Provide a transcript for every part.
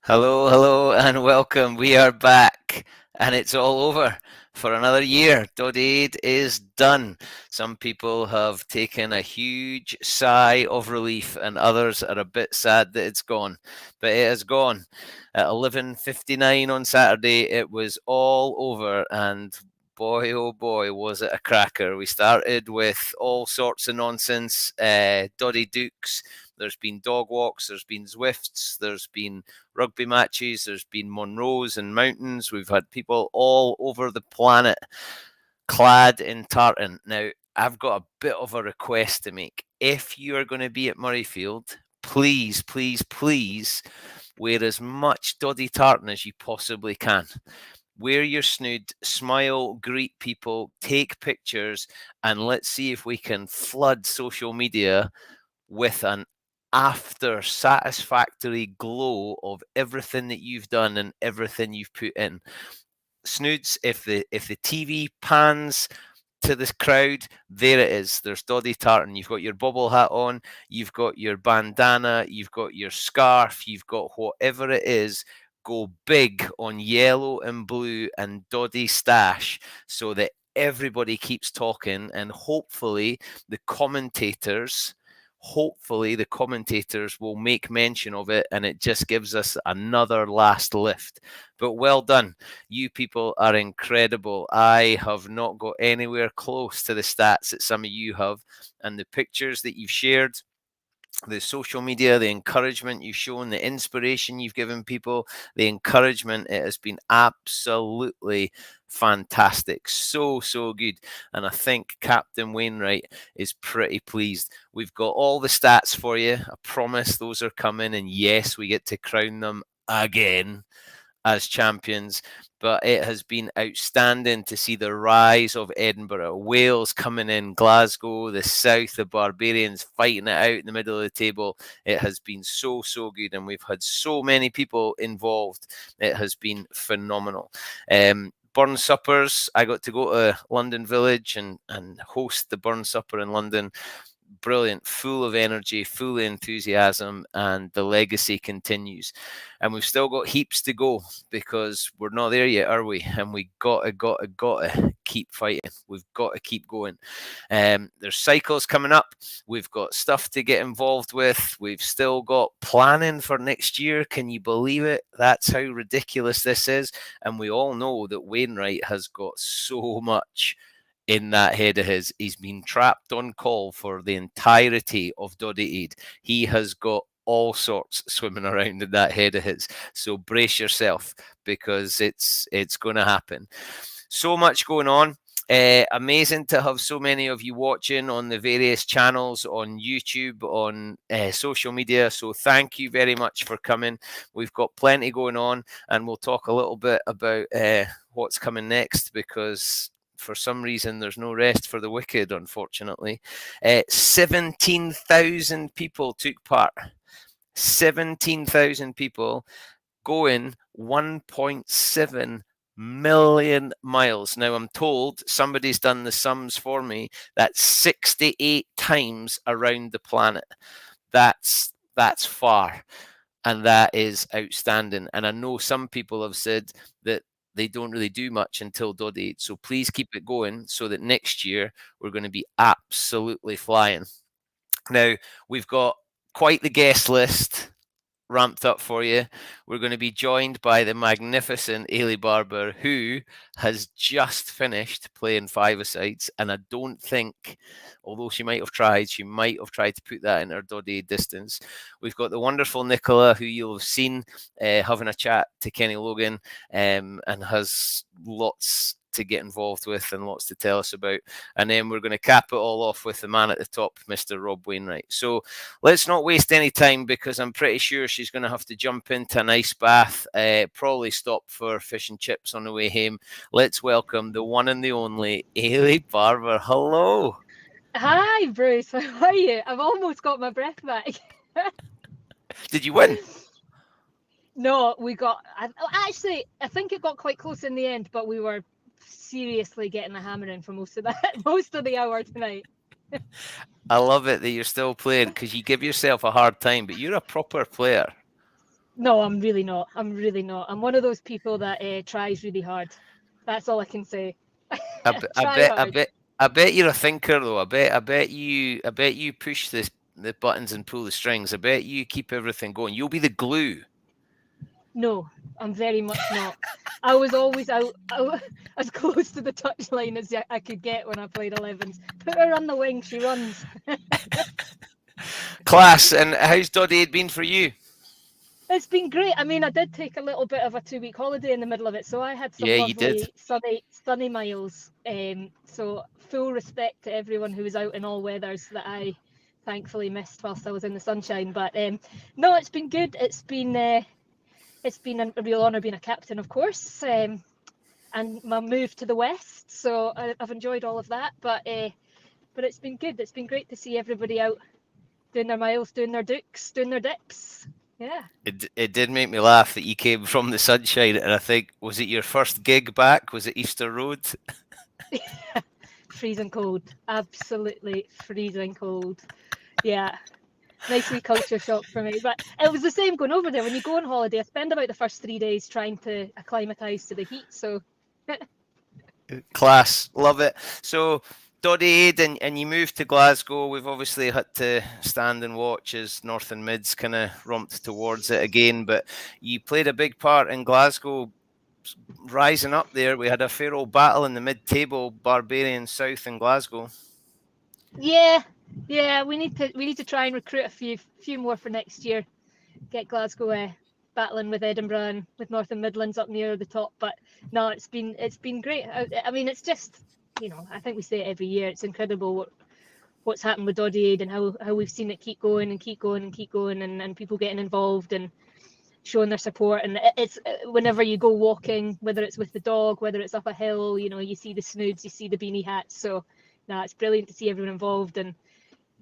Hello, hello, and welcome. We are back, and it's all over for another year. Doddie Aid is done. Some people have taken a huge sigh of relief, and others are a bit sad that it's gone. But it has gone. At 11:59 on Saturday, it was all over, and boy, oh boy, was it a cracker. We started with all sorts of nonsense, Doddy Dukes. There's been dog walks, there's been Zwifts, there's been rugby matches, there's been Monroes and mountains. We've had people all over the planet clad in tartan. Now, I've got a bit of a request to make. If you are going to be at Murrayfield, please, please, please wear as much Doddie tartan as you possibly can. Wear your snood, smile, greet people, take pictures, and let's see if we can flood social media with an after satisfactory glow of everything that you've done and everything you've put in. Snoods, if the TV pans to this crowd, there it is. There's Doddie Tartan. You've got your bobble hat on, you've got your bandana, you've got your scarf, you've got whatever it is. Go big on yellow and blue and Doddie stash so that everybody keeps talking, and hopefully the commentators will make mention of it, and it just gives us another last lift. But well done. You people are incredible. I have not got anywhere close to the stats that some of you have, and the pictures that you've shared, the social media, the encouragement you've shown, the inspiration you've given people, the encouragement, it has been absolutely fantastic. So good. And I think Captain Wainwright is pretty pleased. We've got all the stats for you. I promise those are coming. And yes, we get to crown them again as champions. But it has been outstanding to see the rise of Edinburgh, Wales coming in, Glasgow, the South, the Barbarians fighting it out in the middle of the table. It has been so good, and we've had so many people involved. It has been phenomenal. Burn suppers, I got to go to London Village and host the Burn Supper in London. Brilliant, full of energy, full of enthusiasm, and the legacy continues. And we've still got heaps to go because we're not there yet, are we? And we gotta keep fighting. We've got to keep going. There's cycles coming up. We've got stuff to get involved with. We've still got planning for next year. Can you believe it? That's how ridiculous this is. And we all know that Wainwright has got so much in that head of his. He's been trapped on call for the entirety of Doddie Aid. He has got all sorts swimming around in that head of his. So brace yourself, because it's going to happen. So much going on. Amazing to have so many of you watching on the various channels, on YouTube, on social media. So thank you very much for coming. We've got plenty going on, and we'll talk a little bit about what's coming next, because for some reason there's no rest for the wicked, unfortunately. 17,000 people took part. 17,000 people going 1.7 million miles. Now, I'm told, somebody's done the sums for me, that's 68 times around the planet. That's far, and that is outstanding. And I know some people have said that they don't really do much until Doddie Aid. So please keep it going so that next year we're going to be absolutely flying. Now, we've got quite the guest list ramped up for you. We're going to be joined by the magnificent Eilidh Barbour, who has just finished playing five-a-sides, and I don't think, although she might have tried to put that in her Doddie Aid distance. We've got the wonderful Nicola, who you'll have seen having a chat to Kenny Logan, and has lots to get involved with and lots to tell us about. And then we're going to cap it all off with the man at the top, Mr. Rob Wainwright. So let's not waste any time, because I'm pretty sure she's going to have to jump into an ice bath, probably stop for fish and chips on the way home. Let's welcome the one and the only Eilidh Barbour. Hello. Hi, Bruce. How are you? I've almost got my breath back. Did you win? No, we got. Actually, I think it got quite close in the end, but we were seriously getting a hammering for most of the hour tonight. I love it that you're still playing, because you give yourself a hard time, but you're a proper player. No, I'm really not. I'm one of those people that tries really hard. That's all I can say. I Try hard. bet you're a thinker though. I bet you push the buttons and pull the strings. I bet you keep everything going. You'll be the glue. No, I'm very much not. I was always out as close to the touchline as I could get when I played 11s. Put her on the wing, she runs. Class. And how's Doddie Aid been for you? It's been great. I mean, I did take a little bit of a 2-week holiday in the middle of it, so I had some Yeah, you did. lovely sunny miles. So full respect to everyone who was out in all weathers that I thankfully missed whilst I was in the sunshine. But no, it's been good. It's been a real honour being a captain, of course, and my move to the west. So I've enjoyed all of that. But it's been good. It's been great to see everybody out doing their miles, doing their dukes, doing their dips. Yeah. It did make me laugh that you came from the sunshine, and I think, was it your first gig back? Was it Easter Road? Freezing cold, absolutely freezing cold. Yeah, nice wee culture shock for me. But it was the same going over there. When you go on holiday, I spend about the first 3 days trying to acclimatise to the heat. So Class, love it. So Doddie Aid, and you moved to Glasgow. We've obviously had to stand and watch as North and Mids kind of romped towards it again, but you played a big part in Glasgow rising up there. We had a fair old battle in the mid-table, Barbarian South in Glasgow. Yeah, we need to try and recruit a few more for next year. Get Glasgow battling with Edinburgh and with North and Midlands up near the top. But no, it's been great. I mean, it's just, I think we say it every year. It's incredible what's happened with Doddie Aid and how we've seen it keep going and keep going and keep going, and people getting involved and showing their support. And it's whenever you go walking, whether it's with the dog, whether it's up a hill, you see the snoods, you see the beanie hats. So no, it's brilliant to see everyone involved and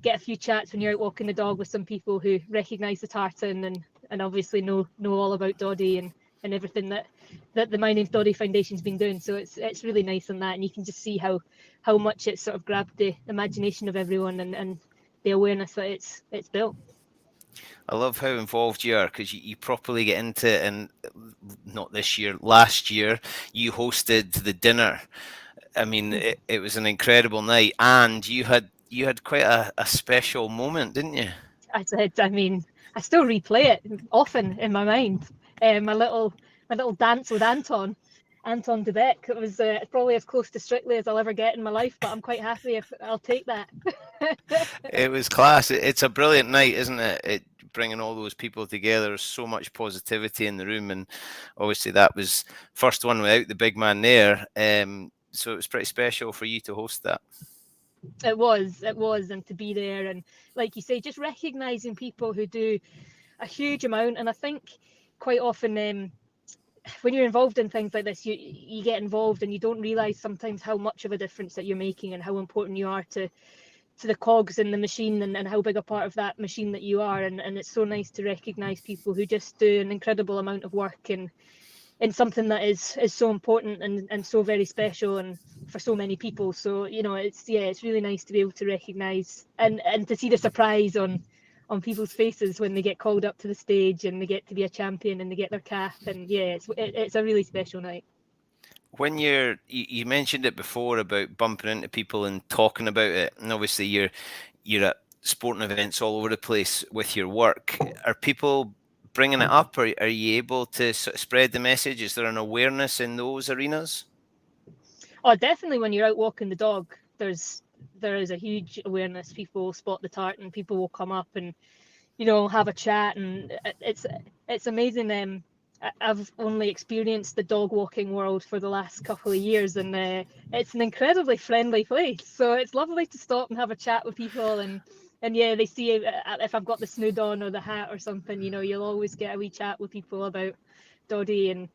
get a few chats when you're out walking the dog with some people who recognise the tartan and obviously know all about Doddie and everything that the My Name's Doddie Foundation's been doing. So it's really nice on that, and you can just see how much it's sort of grabbed the imagination of everyone and the awareness that it's built. I love how involved you are, because you properly get into it. And not this year, last year, you hosted the dinner. I mean, it was an incredible night, and you had quite a special moment, didn't you? I mean, I still replay it often in my mind. My little dance with Anton Dubek. It was probably as close to Strictly as I'll ever get in my life, but I'm quite happy if I'll take that. It was class. It's a brilliant night, isn't it? Bringing all those people together, so much positivity in the room, and obviously that was first one without the big man there. So it was pretty special for you to host that. It was, and to be there, and like you say, just recognising people who do a huge amount. And I think quite often when you're involved in things like this, you get involved and you don't realise sometimes how much of a difference that you're making and how important you are to the cogs in the machine, and how big a part of that machine that you are. And it's so nice to recognise people who just do an incredible amount of work in something that is so important and so very special and for so many people. So it's really nice to be able to recognise and to see the surprise on people's faces when they get called up to the stage and they get to be a champion and they get their cap. And it's a really special night. When you mentioned it before about bumping into people and talking about it, and obviously you're at sporting events all over the place with your work. Are people bringing it up? Are you able to sort of spread the message? Is there an awareness in those arenas? Oh, definitely. When you're out walking the dog, there is a huge awareness. People spot the tartan, people will come up and have a chat, and it's amazing. I've only experienced the dog walking world for the last couple of years, and it's an incredibly friendly place. So it's lovely to stop and have a chat with people, and they see if I've got the snood on or the hat or something. You'll always get a wee chat with people about Doddie and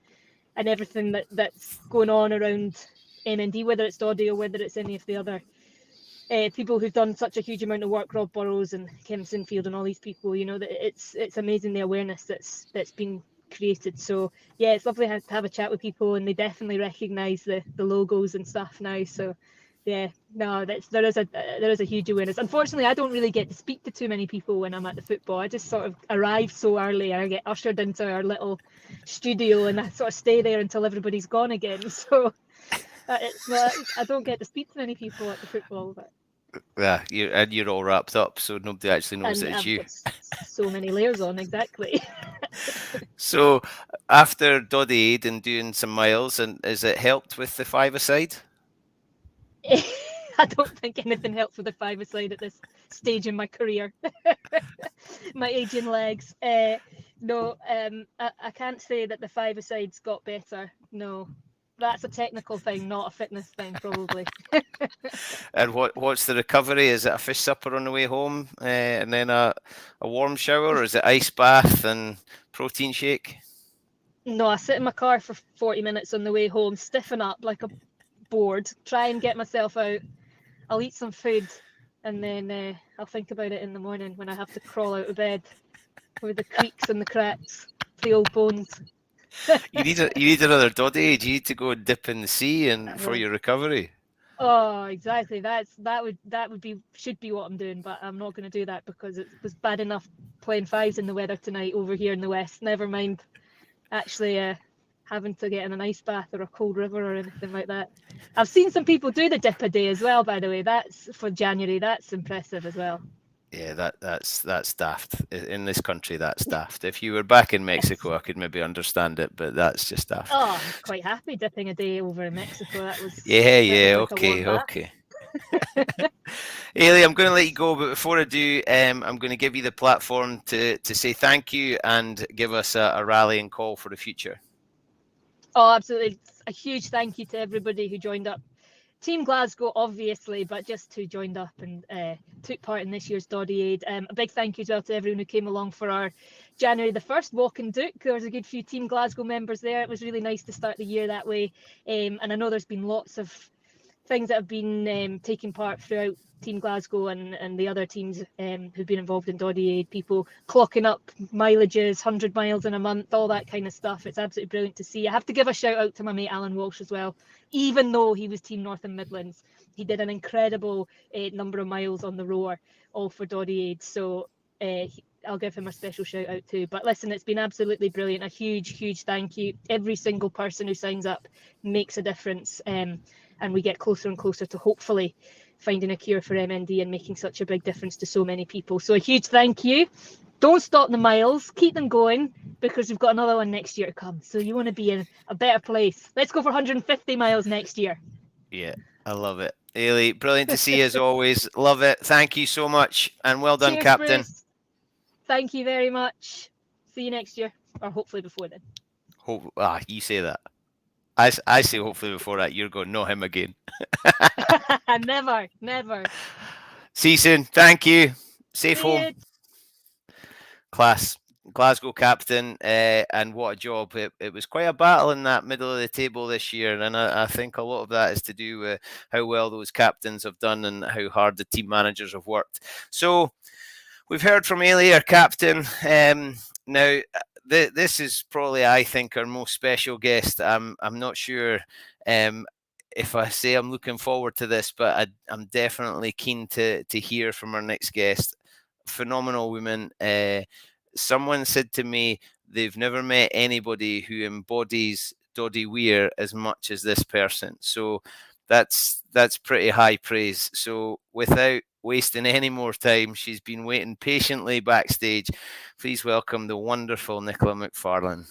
everything that's going on around MND, whether it's Doddie or whether it's any of the other people who've done such a huge amount of work, Rob Burrows and Kim Sinfield and all these people. That it's amazing the awareness that's been created. So it's lovely to have a chat with people, and they definitely recognise the logos and stuff now. So Yeah, no, there is a huge awareness. Unfortunately, I don't really get to speak to too many people when I'm at the football. I just sort of arrive so early. I get ushered into our little studio, and I sort of stay there until everybody's gone again. So I don't get to speak to many people at the football. But Yeah, you're all wrapped up, so nobody actually knows that and it's I've you. got so many layers on, exactly. So after Doddie Aid and doing some miles, and has it helped with the five-a-side? I don't think anything helps with the five-a-side at this stage in my career. My aging legs. No, I can't say that the five-a-side's got better. No, that's a technical thing, not a fitness thing, probably. And what's the recovery? Is it a fish supper on the way home, and then a warm shower, or is it ice bath and protein shake? No, I sit in my car for 40 minutes on the way home, stiffen up like a board, try and get myself out. I'll eat some food, and then I'll think about it in the morning when I have to crawl out of bed with the creaks and the cracks, the old bones. You need another Doddie Aid. You need to go and dip in the sea and for your recovery. Oh, exactly. That should be what I'm doing, but I'm not going to do that because it was bad enough playing fives in the weather tonight over here in the west. Never mind actually having to get in an ice bath or a cold river or anything like that. I've seen some people do the dip a day as well, by the way. That's for January. That's impressive as well. Yeah, that's daft. In this country, that's daft. If you were back in Mexico, I could maybe understand it, but that's just daft. Oh, I'm quite happy dipping a day over in Mexico. That was Yeah, like okay. Eilidh, I'm going to let you go, but before I do, I'm going to give you the platform to say thank you and give us a rallying call for the future. Oh, absolutely. A huge thank you to everybody who joined up. Team Glasgow, obviously, but just who joined up and took part in this year's Doddie Aid. A big thank you as well to everyone who came along for our January the 1st walk in Duke. There was a good few Team Glasgow members there. It was really nice to start the year that way. And I know there's been lots of things that have been taking part throughout Team Glasgow and the other teams who've been involved in Doddie Aid, people clocking up mileages, 100 miles in a month, all that kind of stuff. It's absolutely brilliant to see. I have to give a shout out to my mate Alan Walsh as well. Even though he was Team North and Midlands, he did an incredible number of miles on the rower, all for Doddie Aid. So I'll give him a special shout out too. But listen, it's been absolutely brilliant. A huge thank you. Every single person who signs up makes a difference. And we get closer and closer to hopefully finding a cure for MND and making such a big difference to so many people. So a huge thank you. Don't stop the miles, keep them going, because we've got another one next year to come. So you want to be in a better place. Let's go for 150 miles next year. Yeah, I love it. Eilidh, brilliant to see you as always. Love it. Thank you so much. And well done, Cheers, Captain. Bruce. Thank you very much. See you next year, or hopefully before then. You say that. I say hopefully before that. You're going, no, him again. Never. See you soon. Thank you. Safe home. You. Class. Glasgow captain, and what a job. It was quite a battle in that middle of the table this year, and I think a lot of that is to do with how well those captains have done and how hard the team managers have worked. So we've heard from Eilidh, our captain. Now, this is probably, I think, our most special guest. I'm not sure if I say I'm looking forward to this, but I'm definitely keen to hear from our next guest. Phenomenal woman. Someone said to me they've never met anybody who embodies Doddie Weir as much as this person. So that's pretty high praise. So without wasting any more time, she's been waiting patiently backstage. Please welcome the wonderful Nicola McFarlane.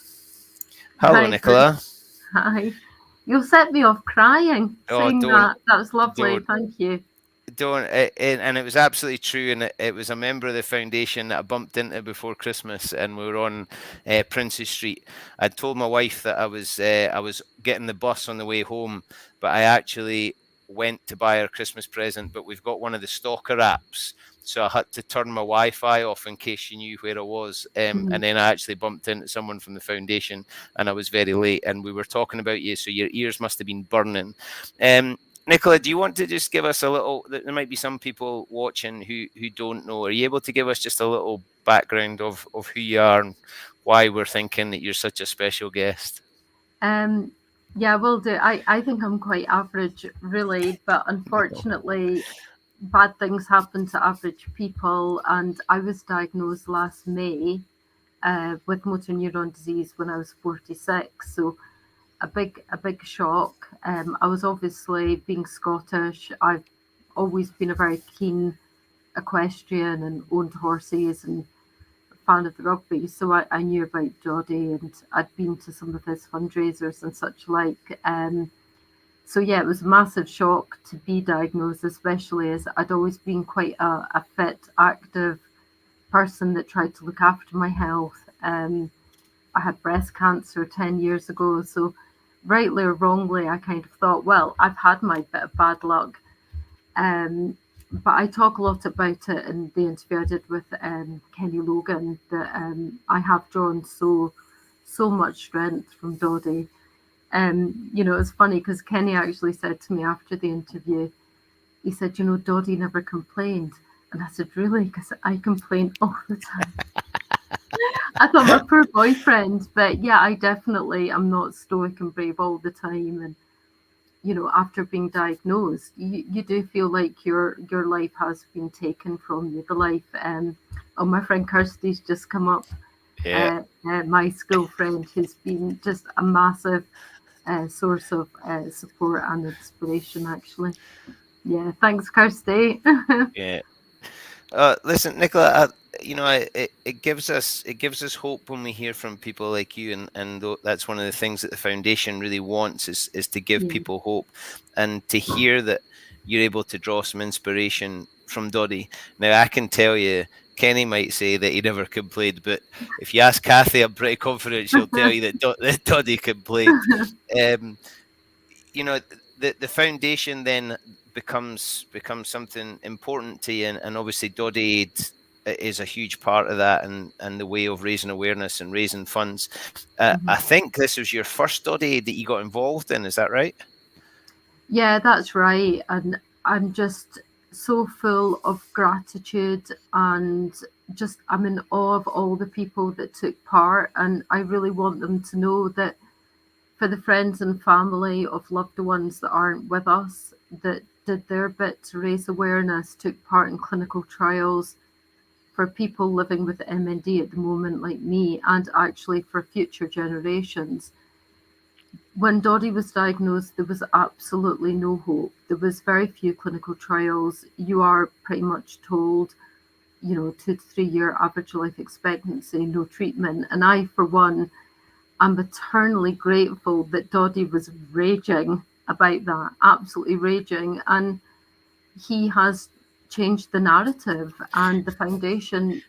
Hello, Hi, Nicola. Bruce. Hi. You'll set me off crying saying that. That was lovely. Thank you. And it was absolutely true, and it was a member of the foundation that I bumped into before Christmas, and we were on Princes Street. I told my wife that I was getting the bus on the way home, but I actually went to buy her Christmas present, but we've got one of the stalker apps, so I had to turn my Wi-Fi off in case she knew where I was, and then I actually bumped into someone from the foundation, and I was very late, and we were talking about you, so your ears must have been burning. Nicola, do you want to just give us a little, there might be some people watching who don't know, are you able to give us just a little background of who you are and why we're thinking that you're such a special guest? Yeah, will do. I think I'm quite average, really, but unfortunately, bad things happen to average people. And I was diagnosed last May with motor neuron disease when I was 46. So a big shock. I was obviously, being Scottish, I've always been a very keen equestrian and owned horses and fan of the rugby, so I knew about Doddie and I'd been to some of his fundraisers and such like. So yeah, it was a massive shock to be diagnosed, especially as I'd always been quite a fit, active person that tried to look after my health. I had breast cancer 10 years ago, so rightly or wrongly, I kind of thought, well, I've had my bit of bad luck. Um, but I talk a lot about it in the interview I did with Kenny Logan, that I have drawn so much strength from Doddie. It's funny because Kenny actually said to me after the interview, he said, Doddie never complained. And I said, really? Because I complain all the time. I thought, my poor boyfriend. But yeah, I definitely am not stoic and brave all the time. And after being diagnosed, you do feel like your life has been taken from you. The life, my friend Kirsty's just come up. Yeah. My school friend, who's been just a massive source of support and inspiration, actually. Yeah, thanks, Kirsty. Yeah. Listen, Nicola, it gives us hope when we hear from people like you, and that's one of the things that the foundation really wants is to give Yeah. people hope, and to hear that you're able to draw some inspiration from Doddie. Now, I can tell you, Kenny might say that he never complained, but if you ask Kathy, I'm pretty confident she'll tell you that Doddie complained. The foundation then becomes something important to you, and obviously Doddie Aid is a huge part of that, and the way of raising awareness and raising funds. I think this was your first Doddie Aid that you got involved in, is that right? Yeah, that's right. And I'm just so full of gratitude, and just I'm in awe of all the people that took part. And I really want them to know that for the friends and family of loved ones that aren't with us, that did their bit to raise awareness, took part in clinical trials, for people living with MND at the moment, like me, and actually for future generations. When Doddie was diagnosed, there was absolutely no hope. There was very few clinical trials. You are pretty much told, 2 to 3 year average life expectancy, no treatment. And I, for one, am eternally grateful that Doddie was raging about that, absolutely raging. And he has changed the narrative, and the foundation,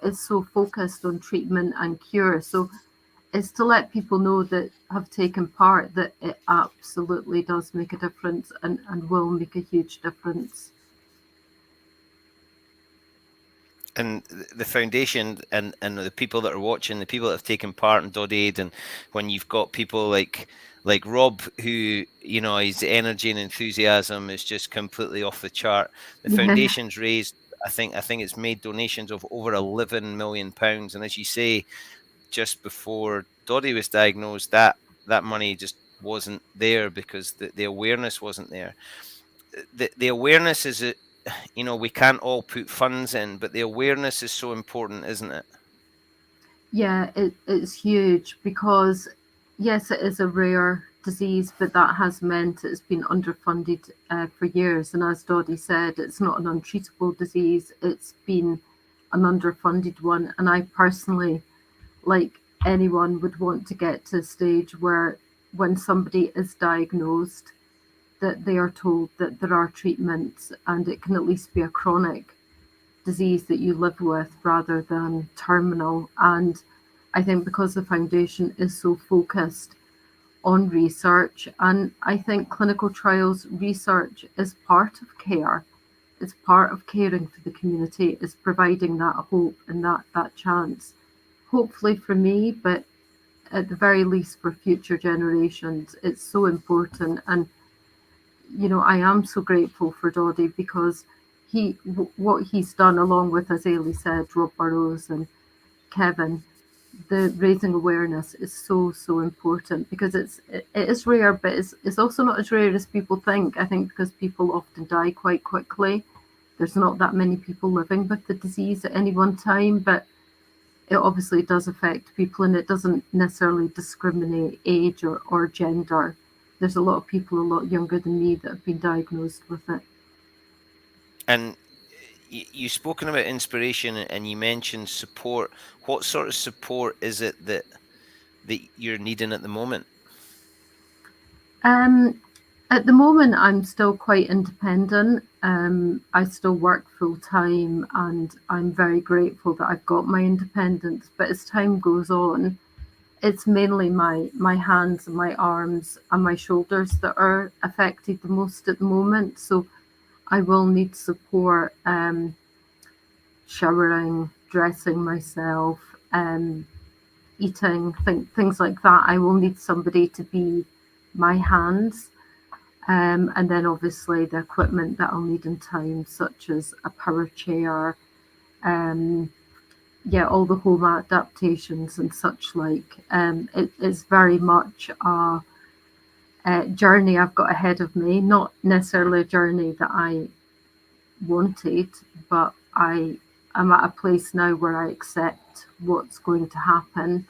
is so focused on treatment and cure. So it's to let people know that have taken part that it absolutely does make a difference, and will make a huge difference. And the foundation and the people that are watching, the people that have taken part in Doddie Aid, and when you've got people like Rob, who, his energy and enthusiasm is just completely off the chart. The foundation's raised, I think it's made donations of over £11 million. And as you say, just before Doddie was diagnosed, that money just wasn't there because the awareness wasn't there. The awareness is it. We can't all put funds in, but the awareness is so important, isn't it? Yeah, it's huge because, yes, it is a rare disease, but that has meant it's been underfunded for years. And as Doddie said, it's not an untreatable disease, it's been an underfunded one. And I personally, like anyone, would want to get to a stage where when somebody is diagnosed, that they are told that there are treatments, and it can at least be a chronic disease that you live with rather than terminal. And I think because the foundation is so focused on research, and I think clinical trials research is part of care. It's part of caring for the community, is providing that hope and that chance. Hopefully for me, but at the very least for future generations. It's so important. And I am so grateful for Doddie because what he's done, along with, as Eilidh said, Rob Burrows and Kevin, the raising awareness is so important, because it is rare, but it's also not as rare as people think. I think because people often die quite quickly. There's not that many people living with the disease at any one time, but it obviously does affect people, and it doesn't necessarily discriminate age or gender. There's a lot of people a lot younger than me that have been diagnosed with it. And you've spoken about inspiration, and you mentioned support. What sort of support is it that you're needing at the moment? At the moment, I'm still quite independent. I still work full time, and I'm very grateful that I've got my independence. But as time goes on, it's mainly my hands and my arms and my shoulders that are affected the most at the moment. So I will need support, showering, dressing myself, eating, things like that. I will need somebody to be my hands. And then obviously the equipment that I'll need in time, such as a power chair, all the home adaptations and such like. It is very much a journey I've got ahead of me, not necessarily a journey that I wanted, but I'm at a place now where I accept what's going to happen.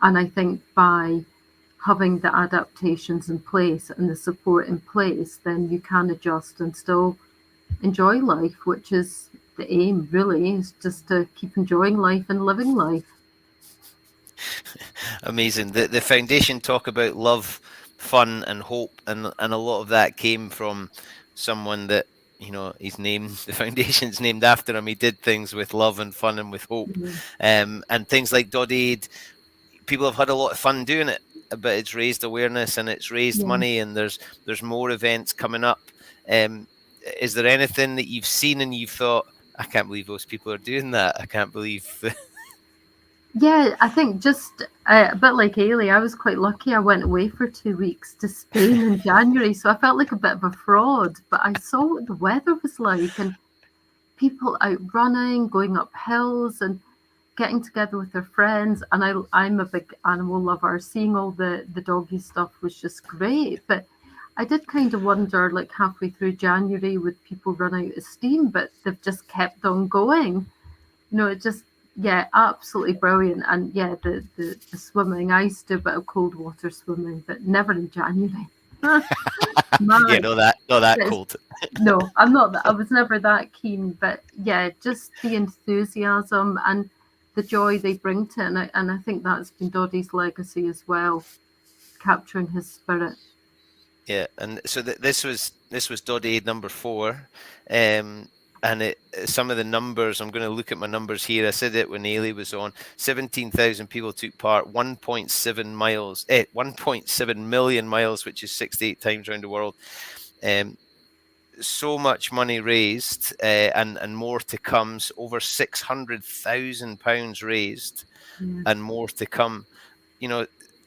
And I think by having the adaptations in place and the support in place, then you can adjust and still enjoy life, which is the aim, really, is just to keep enjoying life and living life. Amazing. The foundation talk about love, fun, and hope, and a lot of that came from someone that, he's named, the foundation's named after him. He did things with love and fun and with hope. Mm-hmm. And things like Doddie Aid, people have had a lot of fun doing it, but it's raised awareness and it's raised money, and there's more events coming up. Is there anything that you've seen and you've thought, I can't believe those people are doing that? I can't believe... Yeah, I think just a bit like Eilidh, I was quite lucky. I went away for 2 weeks to Spain in January, so I felt like a bit of a fraud. But I saw what the weather was like, and people out running, going up hills, and getting together with their friends. And I'm a big animal lover. Seeing all the doggy stuff was just great. But I did kind of wonder, like halfway through January, would people run out of steam? But they've just kept on going. It just... Yeah, absolutely brilliant. And yeah, the swimming. I used to do a bit of cold water swimming, but never in January. Yeah, not that cold. No, I'm not. I was never that keen. But yeah, just the enthusiasm and the joy they bring to it, and I think that's been Doddie's legacy as well, capturing his spirit. Yeah, and so this was Doddie Aid number 4. And some of the numbers, I'm going to look at my numbers here. I said it when Eilidh was on. 17,000 people took part. 1.7 million miles, which is 68 times around the world. So much money raised, and more to come. So over £600,000 raised, and more to come.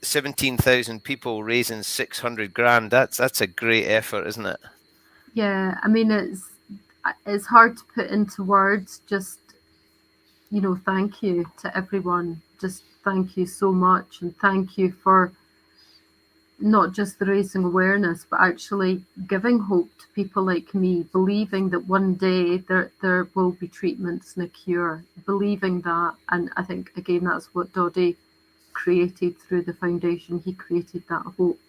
17,000 people raising 600 grand. That's a great effort, isn't it? Yeah, I mean, it's hard to put into words. Just, thank you to everyone. Just thank you so much, and thank you for not just the raising awareness, but actually giving hope to people like me, believing that one day there will be treatments and a cure, believing that. And I think, again, that's what Doddie created through the foundation. He created that hope.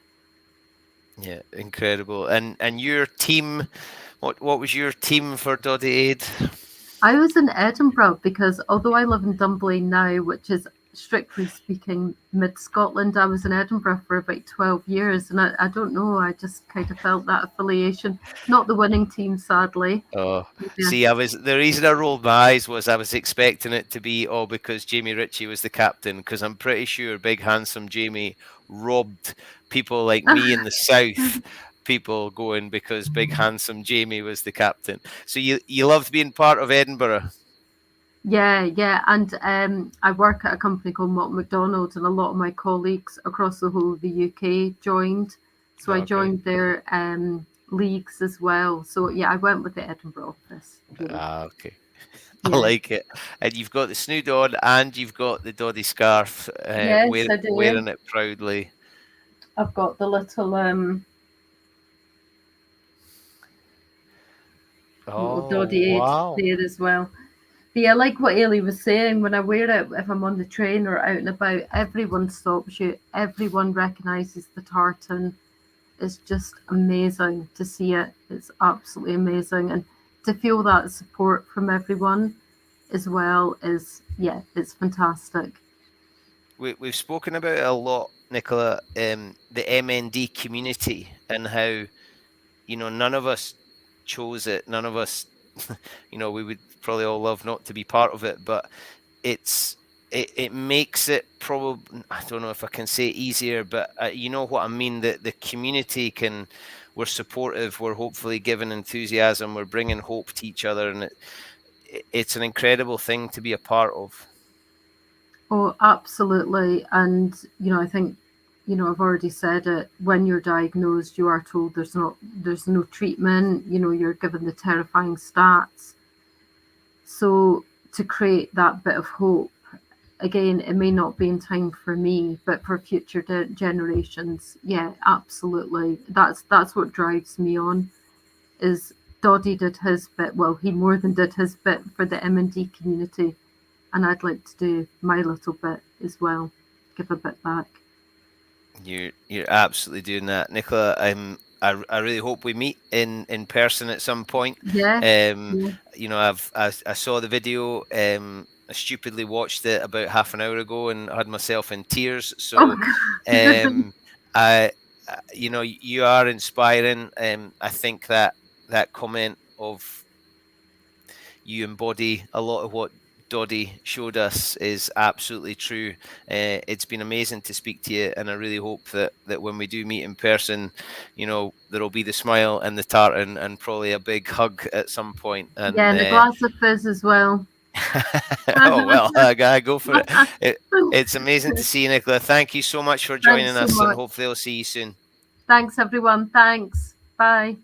Yeah, incredible. And your team, what was your team for Doddie Aid? I was in Edinburgh, because although I live in Dunblane now, which is strictly speaking mid-Scotland, I was in Edinburgh for about 12 years, and I don't know, I just kind of felt that affiliation. Not the winning team, sadly. Oh, yeah. See, the reason I rolled my eyes was I was expecting it to be because Jamie Ritchie was the captain, because I'm pretty sure big handsome Jamie robbed people like me in the south, people going because big handsome Jamie was the captain. So you loved being part of Edinburgh. Yeah, and I work at a company called Mott MacDonald, and a lot of my colleagues across the whole of the UK joined. So I joined their leagues as well. So yeah, I went with the Edinburgh office. Okay. Yeah. I like it. And you've got the snood on, and you've got the Doddie scarf, Yes, I do. wearing it proudly. I've got the little Doddie Aid wow. there as well. But yeah, like what Eilidh was saying, when I wear it, if I'm on the train or out and about, everyone stops you. Everyone recognises the tartan. It's just amazing to see it. It's absolutely amazing. And to feel that support from everyone as well is, yeah, it's fantastic. We've spoken about it a lot, Nicola, the MND community, and how, none of us chose it. None of us, we would probably all love not to be part of it, but it makes it probably, I don't know if I can say easier, but you know what I mean, that the community we're supportive, we're hopefully giving enthusiasm, we're bringing hope to each other, and it's an incredible thing to be a part of. Oh, absolutely. And, I think, I've already said it. When you're diagnosed, you are told there's no treatment, you're given the terrifying stats. So to create that bit of hope, again, it may not be in time for me, but for future generations, yeah, absolutely. That's what drives me on. Is Doddie did his bit. Well, he more than did his bit for the M&D community, and I'd like to do my little bit as well, give a bit back. You're absolutely doing that, Nicola. I really hope we meet in person at some point. Yeah. I saw the video. I stupidly watched it about half an hour ago and had myself in tears. So, you are inspiring. I think that comment of you embody a lot of what Doddie showed us is absolutely true. It's been amazing to speak to you, and I really hope that when we do meet in person, there'll be the smile and the tartan and probably a big hug at some point. And, and a glass of fizz as well. Oh, well, I go for it. It's amazing to see you, Nicola. Thank you so much for joining us, and hopefully I'll see you soon. Thanks, everyone. Thanks. Bye.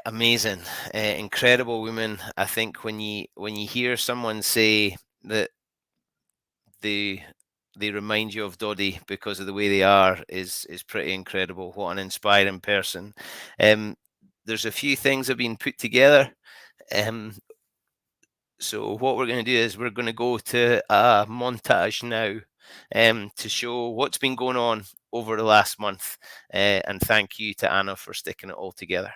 Amazing, incredible woman. I think when you hear someone say that they remind you of Doddie because of the way they are is pretty incredible. What an inspiring person. There's a few things have been put together. So what we're going to do is we're going to go to a montage now to show what's been going on over the last month. And thank you to Anna for sticking it all together.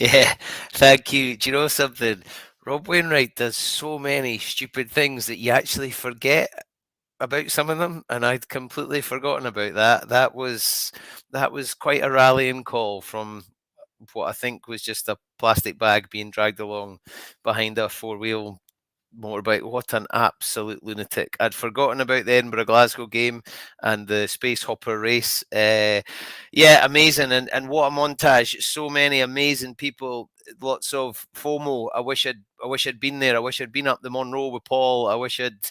Yeah, thank you. Do you know something? Rob Wainwright does so many stupid things that you actually forget about some of them, and I'd completely forgotten about that. That was quite a rallying call from what I think was just a plastic bag being dragged along behind a four-wheel motorbike. What an absolute lunatic. I'd forgotten about the Edinburgh-Glasgow game and the Space Hopper race. Yeah, amazing. And what a montage. So many amazing people, lots of FOMO. I wish I'd been there. I wish I'd been up the Monroe with Paul. I wish I'd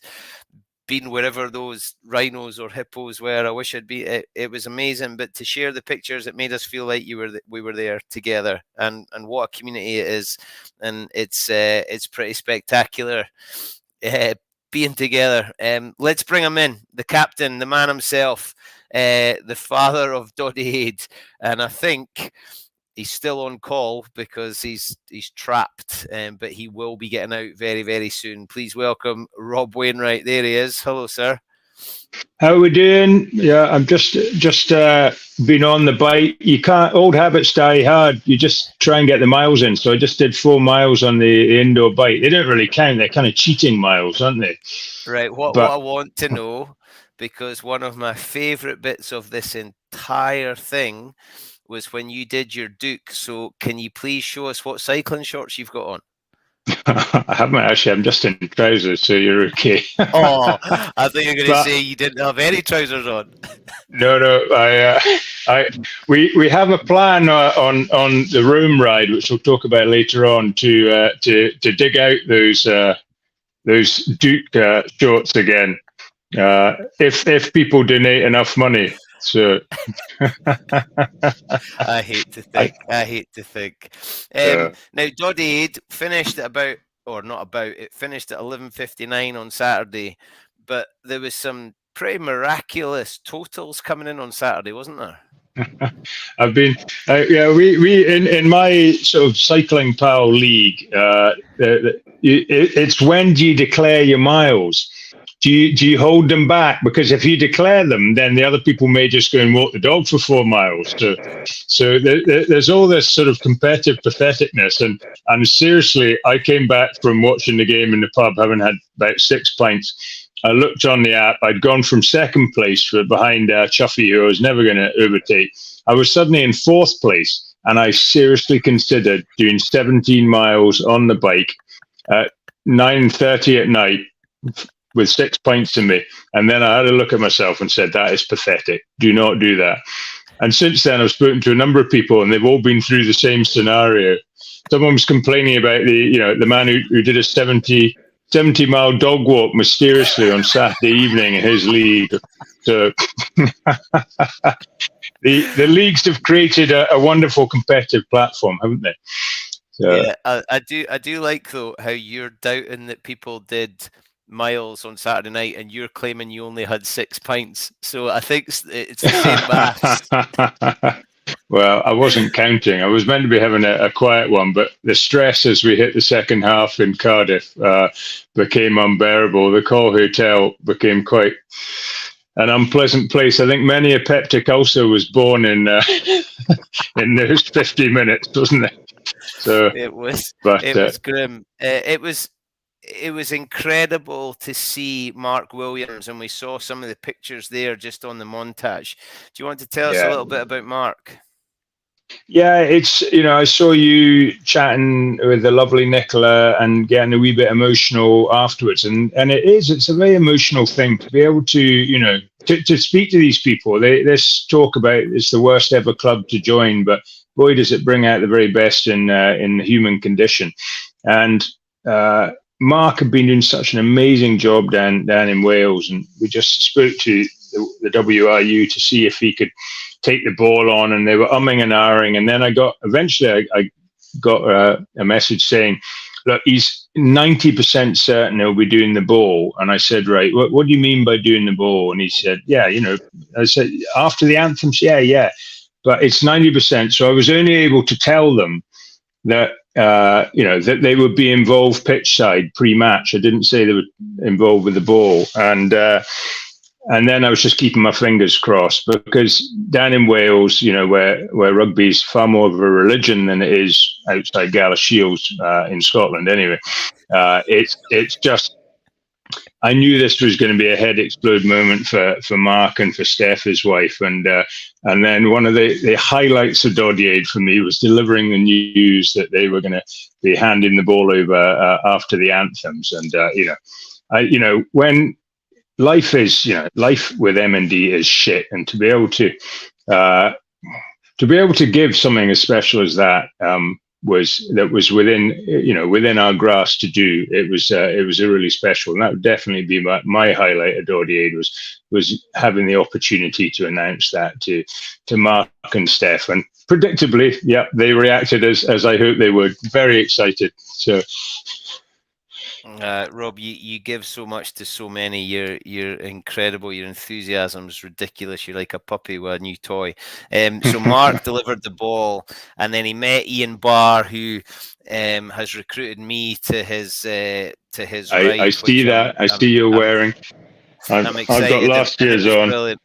been wherever those rhinos or hippos were. I wish I'd be. It was amazing. But to share the pictures, it made us feel like we were there together. And what a community it is. And it's pretty spectacular being together. Let's bring him in. The captain, the man himself, the father of Doddie Aid. And I think he's still on call because he's trapped, but he will be getting out very, very soon. Please welcome Rob Wainwright. There he is. Hello, sir. How are we doing? Yeah, I'm just been on the bike. You can't, old habits die hard. You just try and get the miles in. So I just did 4 miles on the indoor bike. They don't really count. They're kind of cheating miles, aren't they? Right. What I want to know, because one of my favourite bits of this entire thing was when you did your Duke. So can you please show us what cycling shorts you've got on? I haven't actually. I'm just in trousers, so you're okay. Oh, I thought you were going to say you didn't have any trousers on. No. We have a plan on the Rome ride, which we'll talk about later on, to dig out those Duke shorts again, if people donate enough money. So I hate to think. Now, Doddie Aid finished at it finished at 11:59 on Saturday, but there was some pretty miraculous totals coming in on Saturday, wasn't there? I've been, we in my sort of cycling pal league. It's when do you declare your miles? Do you hold them back? Because if you declare them, then the other people may just go and walk the dog for 4 miles. So there's all this sort of competitive patheticness. And seriously, I came back from watching the game in the pub, having had about 6 pints. I looked on the app. I'd gone from second place behind Chuffy, who I was never going to overtake. I was suddenly in 4th place, and I seriously considered doing 17 miles on the bike at 9:30 at night, with 6 pints in me. And then I had a look at myself and said, that is pathetic. Do not do that. And since then, I've spoken to a number of people, and they've all been through the same scenario. Someone was complaining about the man who did a 70-mile dog walk mysteriously on Saturday evening in his league. So the leagues have created a wonderful competitive platform, haven't they? So, yeah, I do like, though, how you're doubting that people did miles on Saturday night and you're claiming you only had 6 pints. So I think it's the same maths. Well, I wasn't counting. I was meant to be having a quiet one, but the stress as we hit the second half in Cardiff became unbearable. The Call Hotel became quite an unpleasant place. I think many a peptic ulcer was born in in those 50 minutes, wasn't it? So it was grim. It was incredible to see Mark Williams, and we saw some of the pictures there just on the montage. Do you want to tell us a little bit about Mark? Yeah, it's, I saw you chatting with the lovely Nicola and getting a wee bit emotional afterwards. And it's a very emotional thing to be able to, to speak to these people. This talk about it's the worst ever club to join, but boy, does it bring out the very best in the human condition. And Mark had been doing such an amazing job down in Wales, and we just spoke to the WRU to see if he could take the ball on, and they were umming and ahhing. And then I got a message saying, look, he's 90% certain he'll be doing the ball. And I said, right, what do you mean by doing the ball? And he said, yeah, I said, after the anthems, yeah, but it's 90%. So I was only able to tell them that that they would be involved pitch side pre-match. I didn't say they were involved with the ball, and then I was just keeping my fingers crossed, because down in Wales, where rugby is far more of a religion than it is outside Galashiels in Scotland. Anyway, it's just I knew this was going to be a head explode moment for Mark and for Steph, his wife. And then one of the highlights of Doddie Aid for me was delivering the news that they were going to be handing the ball over after the anthems. And, when life is, life with M&D is shit. And to be able to give something as special as that, was within our grasp to do. It was a really special, and that would definitely be my highlight of Doddie Aid was having the opportunity to announce that to Mark and Steph, and predictably, yeah, they reacted as I hoped they would, very excited. So. Rob, you give so much to so many. You're incredible. Your enthusiasm is ridiculous. You're like a puppy with a new toy. So Mark delivered the ball, and then he met Eilidh Barbour, who has recruited me to his ride. I see that. I see you're wearing. I'm excited. I've got last year's on. Brilliant.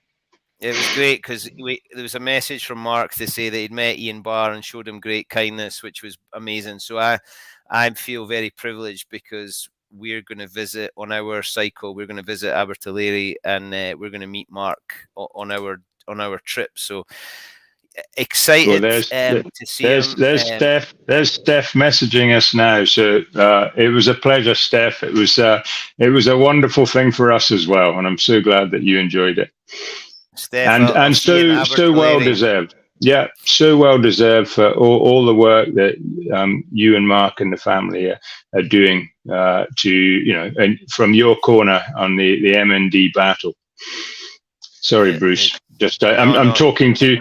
It was great because there was a message from Mark to say that he'd met Eilidh Barbour and showed him great kindness, which was amazing. So I feel very privileged because we're going to visit on our cycle. We're going to visit Abertillery, and we're going to meet Mark on our trip. So excited to see him. There's Steph messaging us now. So it was a pleasure, Steph. It was a wonderful thing for us as well, and I'm so glad that you enjoyed it. Steph, and so well deserved. Yeah, so well deserved for all the work that you and Mark and the family are doing and from your corner on the M&D battle. Sorry, Bruce. I'm talking to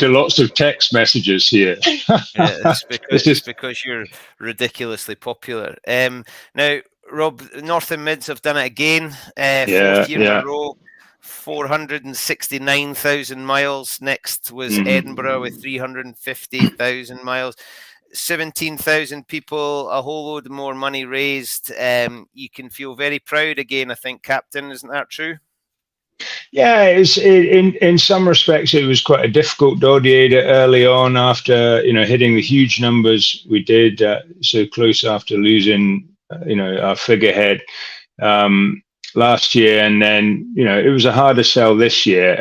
lots of text messages here. It's because you're ridiculously popular. Now, Rob, North and Mids have done it again. Fourth year in a row. 469,000 miles. Next was Edinburgh with 350,000 miles. 17,000 people, a whole load more money raised. You can feel very proud again, I think, Captain. Isn't that true? Yeah, in some respects it was quite a difficult Doddie Aid early on after hitting the huge numbers we did so close after losing our figurehead last year, and then it was a harder sell this year.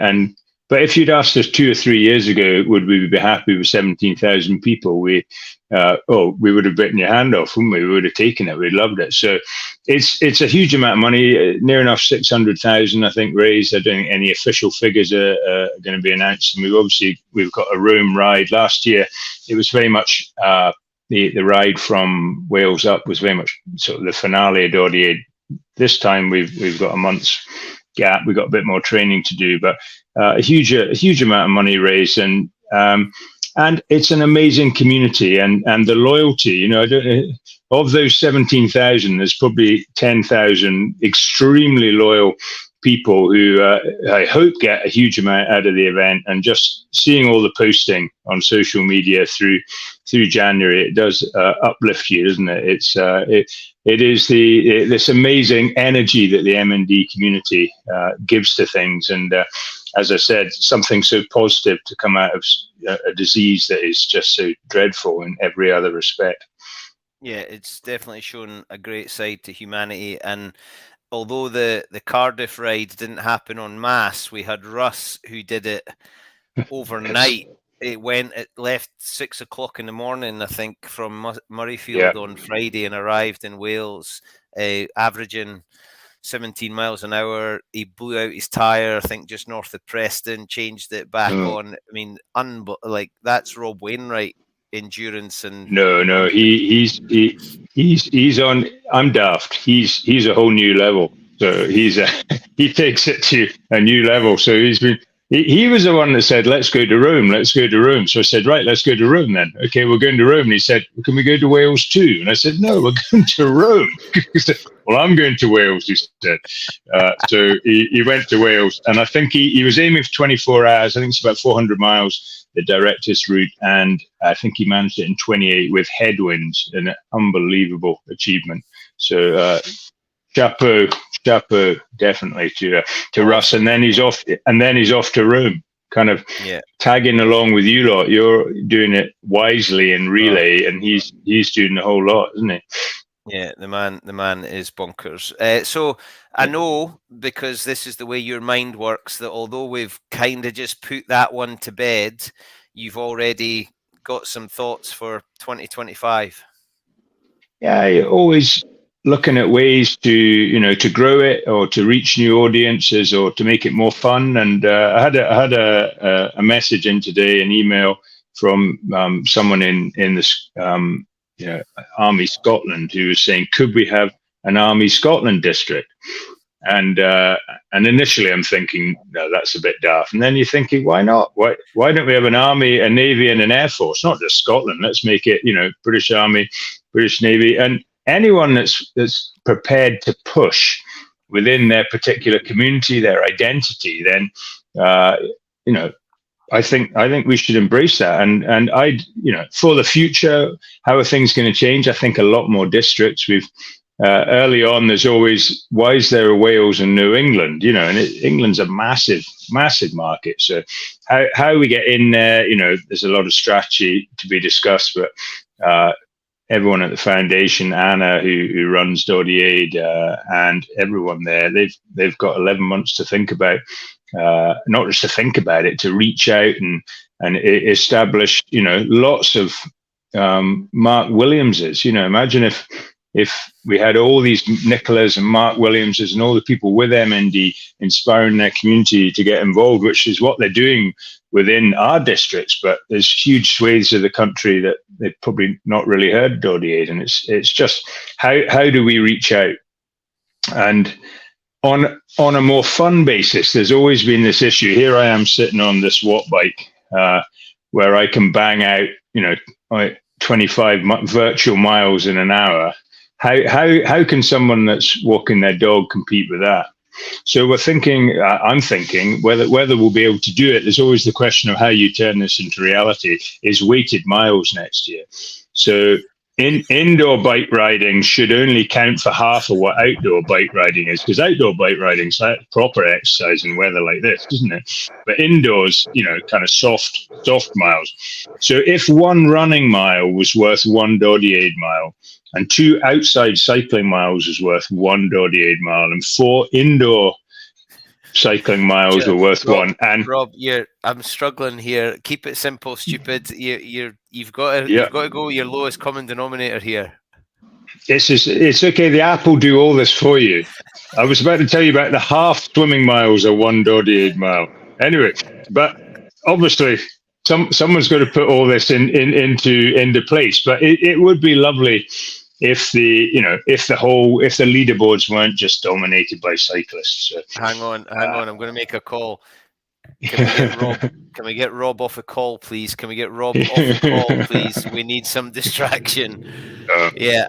But if you'd asked us 2 or 3 years ago, would we be happy with 17,000 people? We would have bitten your hand off, wouldn't we? We would have taken it. We'd loved it. So it's a huge amount of money, near enough 600,000, I think, raised. I don't think any official figures are going to be announced. And we've got a Rome ride. Last year, it was very much the ride from Wales up was very much sort of the finale of Doddie Aid. This time we've got a month's gap. We've got a bit more training to do, but a huge amount of money raised, and it's an amazing community, and the loyalty. Of those 17,000, there's probably 10,000 extremely loyal people who I hope get a huge amount out of the event. And just seeing all the posting on social media through January, it does uplift you, doesn't it? It is this amazing energy that the M&D community gives to things. And as I said, something so positive to come out of a disease that is just so dreadful in every other respect. Yeah, it's definitely shown a great side to humanity. And although the Cardiff ride didn't happen en masse, we had Russ who did it overnight. It left 6 o'clock in the morning, I think, from Murrayfield on Friday, and arrived in Wales, averaging 17 miles an hour. He blew out his tyre, I think, just north of Preston, changed it back on. I mean, that's Rob Wainwright endurance. And no, he's on. I'm daft. He's a whole new level. So he takes it to a new level. So he was the one that said, let's go to Rome. So I said, right, let's go to Rome then. Okay, we're going to Rome. And he said, well, can we go to Wales too? And I said, no, we're going to Rome. He said, well, I'm going to Wales, he said. So he went to Wales, and I think he was aiming for 24 hours. I think it's about 400 miles, the directest route. And I think he managed it in 28 with headwinds, an unbelievable achievement. So chapeau, definitely to Russ. And then he's off to Rome, kind of tagging along with you lot. You're doing it wisely in relay, and he's doing the whole lot, isn't he? Yeah, the man is bonkers. So I know, because this is the way your mind works, that although we've kind of just put that one to bed, you've already got some thoughts for 2025. Yeah, you're always looking at ways to grow it or to reach new audiences or to make it more fun. And I had a message in today, an email from someone in this Army Scotland, who was saying, could we have an Army Scotland district? And initially I'm thinking, no, that's a bit daft. And then you're thinking, why not? Why don't we have an army, a navy, and an air force? Not just Scotland. Let's make it, British Army, British Navy, and anyone that's prepared to push within their particular community, their identity. Then, I think we should embrace that. And for the future, how are things going to change? I think a lot more districts. We've early on, there's always, why is there a Wales and no England? And England's a massive market. So how we get in there, there's a lot of strategy to be discussed. But everyone at the foundation, Anna, who runs Doddie Aid, and everyone there, they've got 11 months to think about, not just to think about it, to reach out and establish, lots of Mark Williamses. Imagine if we had all these Nicolas and Mark Williamses and all the people with MND inspiring their community to get involved, which is what they're doing within our districts. But there's huge swathes of the country that they've probably not really heard Doddie Aid. And it's just how do we reach out? And on a more fun basis, there's always been this issue. Here I am sitting on this watt bike, where I can bang out, 25 virtual miles in an hour. How can someone that's walking their dog compete with that? So I'm thinking whether we'll be able to do it. There's always the question of how you turn this into reality. Is weighted miles next year? So indoor bike riding should only count for half of what outdoor bike riding is, because outdoor bike riding is like proper exercise in weather like this, isn't it? But indoors, kind of soft miles. So if one running mile was worth one Doddie Aid mile, and 2 outside cycling miles is worth one Doddie Aid mile, and 4 indoor cycling miles were worth one. And Rob, I'm struggling here. Keep it simple, stupid. You've got to go your lowest common denominator here. It's okay. The app will do all this for you. I was about to tell you about the half swimming miles or one Doddie Aid mile. Anyway, but obviously someone's got to put all this into place. But it would be lovely if the leaderboards weren't just dominated by cyclists. So, hang on, I'm going to make a call. Can we get Rob off a call, please? Can we get Rob off a call, please? We need some distraction. Yeah,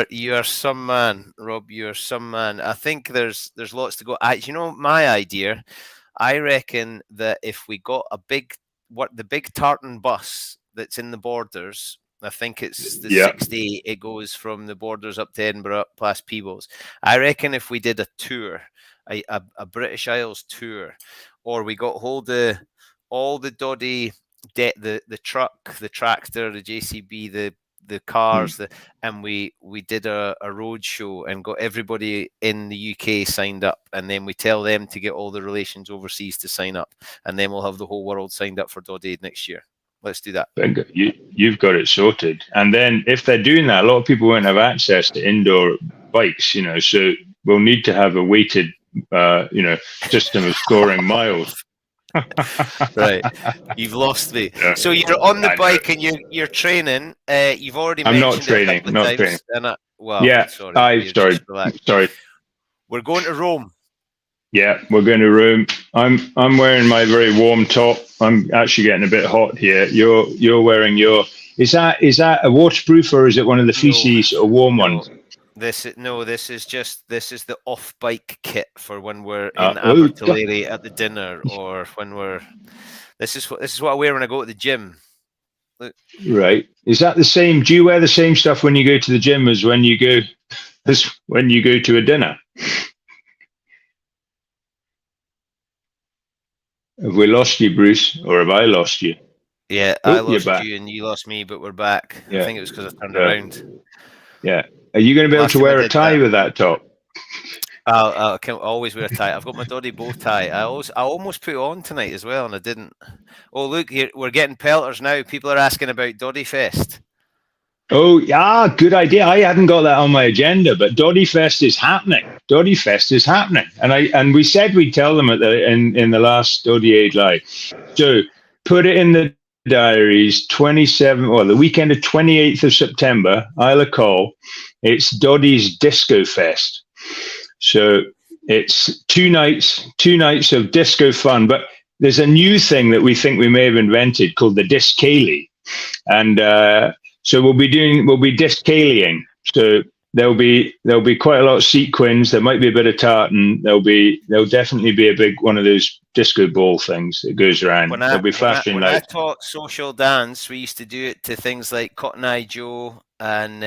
you're some man, Rob. You're some man. I think there's lots to go. My idea. I reckon that if we got the big tartan bus that's in the Borders. I think it's the 60. It goes from the Borders up to Edinburgh, up past Peebles. I reckon if we did a tour, a British Isles tour, or we got hold of all the Doddie, the truck, the tractor, the JCB, the cars, and we did a road show and got everybody in the UK signed up, and then we tell them to get all the relations overseas to sign up, and then we'll have the whole world signed up for Doddie Aid next year. Let's do that. You've got it sorted. And then if they're doing that, a lot of people won't have access to indoor bikes, so we'll need to have a weighted, system of scoring miles. Right. You've lost me. Yeah. So you're on the bike and you're training. You've already mentioned I'm not training. Not training. Sorry. We're going to Rome. Yeah, we're going to Rome. I'm wearing my very warm top. I'm actually getting a bit hot here. You're wearing your. Is that a waterproof, or is it one of the fleecy sort of warm ones? This is the off bike kit for when we're in Abertillery at the dinner, or when we're. This is what I wear when I go to the gym. Look. Right. Is that the same? Do you wear the same stuff when you go to the gym as when you go to a dinner? Have we lost you, Bruce, or have I lost you? Yeah, I lost you and you lost me, but we're back. Yeah. I think it was because I turned around. Yeah. Are you going to be able Last to time I wear a did tie that- with that top? I can always wear a tie. I've got my Doddie bow tie. I almost put it on tonight as well, and I didn't. Oh, look, here we're getting pelters now. People are asking about Doddie Fest. Oh, yeah, good idea. I hadn't got that on my agenda, but Doddie Fest is happening. Doddie Fest is happening, and we said we'd tell them in the last Doddie Aid Live. So put it in the diaries. 27, or the weekend of 28th of September, Eilidh Call. It's Doddie's Disco Fest. So it's two nights of disco fun. But there's a new thing that we think we may have invented called the Discaley, and so we'll be discaleying. So there'll be quite a lot of sequins. There might be a bit of tartan. There'll definitely be a big one of those disco ball things that goes around. There'll be flashing lights. When I taught social dance, we used to do it to things like Cotton Eye Joe and